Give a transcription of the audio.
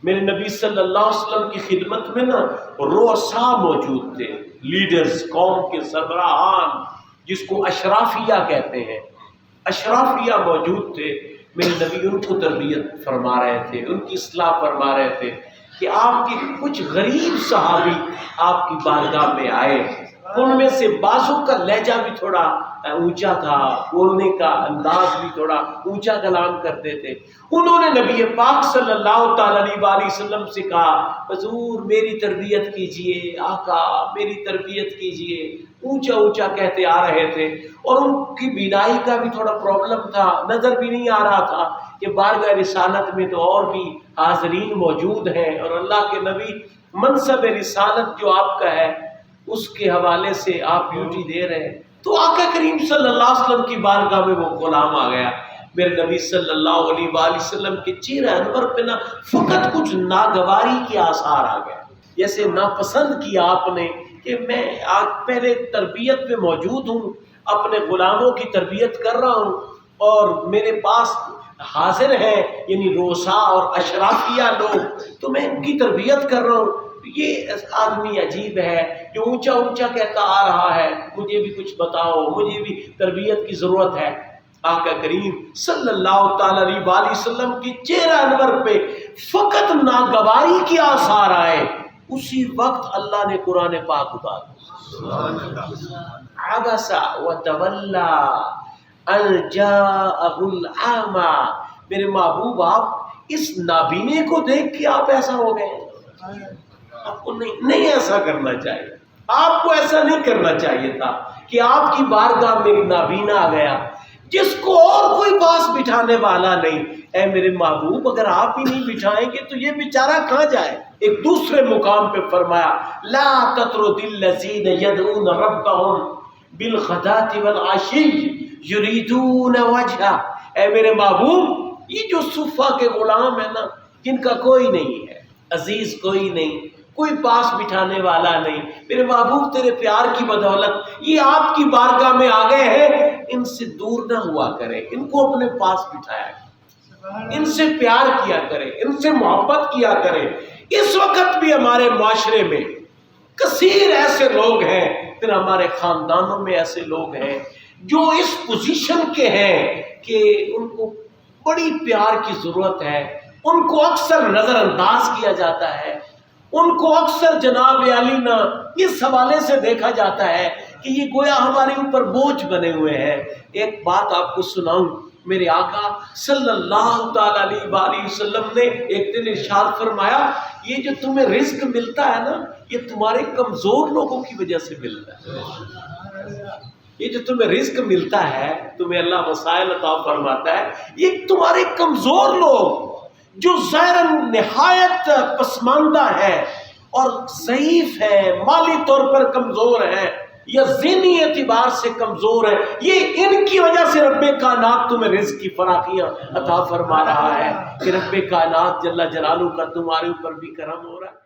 میرے نبی صلی اللہ علیہ وسلم کی خدمت میں نا رؤساء موجود تھے، لیڈرز، قوم کے سربراہان، جس کو اشرافیہ کہتے ہیں، اشرافیہ موجود تھے۔ میرے نبی ان کو تربیت فرما رہے تھے، ان کی اصلاح فرما رہے تھے کہ آپ کے کچھ غریب صحابی آپ کی بارگاہ میں آئے، ان میں سے بعضوں کا لہجہ بھی تھوڑا اونچا تھا، بولنے کا انداز بھی تھوڑا اونچا کلام کرتے تھے۔ انہوں نے نبی پاک صلی اللہ تعالی علیہ وسلم سے کہا حضور میری تربیت کیجئے، آقا میری تربیت کیجئے، اونچا اونچا کہتے آ رہے تھے، اور ان کی بینائی کا بھی تھوڑا پرابلم تھا، نظر بھی نہیں آ رہا تھا کہ بارگاہ رسالت میں تو اور بھی حاضرین موجود ہیں، اور اللہ کے نبی منصب رسالت جو آپ کا ہے اس کے حوالے سے آپ ڈیوٹی دے رہے ہیں۔ تو آقا کریم صلی اللہ علیہ وسلم کی بارگاہ میں وہ غلام آ گیا۔ میرے نبی صلی اللہ علیہ وآلہ وسلم کے چہرہ انور پہ نہ فقط کچھ ناگواری کے آثار آ گئے، جیسے ناپسند کیا آپ نے کہ میں آج پہلے تربیت پہ موجود ہوں، اپنے غلاموں کی تربیت کر رہا ہوں، اور میرے پاس حاضر ہیں یعنی رؤساء اور اشرافیہ لوگ، تو میں ان کی تربیت کر رہا ہوں، یہ آدمی عجیب ہے جو اونچا اونچا کہتا آ رہا ہے، مجھے بھی کچھ بتاؤ، مجھے بھی تربیت کی ضرورت ہے۔ آقا کریم صلی اللہ تعالی علیہ وآلہ وسلم کی چہرہ انور پہ فقط ناگواری کے آثار آئے، اسی وقت اللہ نے قرآن پاک اتارا، عبس وتولی ان جاءہ الاعمی۔ میرے محبوب آپ اس نابینے کو دیکھ کے آپ ایسا ہو گئے؟ آپ کو نہیں ایسا کرنا چاہیے، آپ کو ایسا نہیں کرنا چاہیے تھا کہ آپ کی بارگاہ میں نابینا آ گیا جس کو اور کوئی پاس بٹھانے والا نہیں۔ اے میرے محبوب اگر آپ ہی نہیں بٹھائیں گے تو یہ بیچارہ کہاں جائے؟ ایک دوسرے مقام پہ فرمایا لا تطرد الذین یدعون ربهم بالغداۃ والعشی یریدون وجہہ۔ اے میرے محبوب یہ جو صفہ کے غلام ہیں نا، جن کا کوئی نہیں ہے، عزیز کوئی نہیں، کوئی پاس بٹھانے والا نہیں، میرے محبوب تیرے پیار کی بدولت یہ آپ کی بارگاہ میں آ گئے ہیں، ان سے دور نہ ہوا کرے، ان کو اپنے پاس بٹھایا کرے، ان سے پیار کیا کرے، ان سے محبت کیا کرے۔ اس وقت بھی ہمارے معاشرے میں کثیر ایسے لوگ ہیں، پھر ہمارے خاندانوں میں ایسے لوگ ہیں جو اس پوزیشن کے ہیں کہ ان کو بڑی پیار کی ضرورت ہے، ان کو اکثر نظر انداز کیا جاتا ہے، ان کو اکثر جناب علی نا اس حوالے سے دیکھا جاتا ہے کہ یہ گویا ہمارے اوپر بوجھ بنے ہوئے ہیں۔ ایک بات آپ کو سناؤں، میرے آقا صلی اللہ تعالی علیہ وآلہ وسلم نے ایک دن ارشاد فرمایا یہ جو تمہیں رزق ملتا ہے نا، یہ تمہارے کمزور لوگوں کی وجہ سے ملتا ہے۔ یہ جو تمہیں رزق ملتا ہے، تمہیں اللہ وسائل عطا فرماتا ہے، یہ تمہارے کمزور لوگ جو ظاہراً نہایت پسماندہ ہے اور ضعیف ہے، مالی طور پر کمزور ہے یا ذہنی اعتبار سے کمزور ہے، یہ ان کی وجہ سے رب کائنات تمہیں رزق کی فراخیاں عطا فرما رہا ہے کہ رب کائنات جل جلالہ کا تمہارے اوپر بھی کرم ہو رہا ہے۔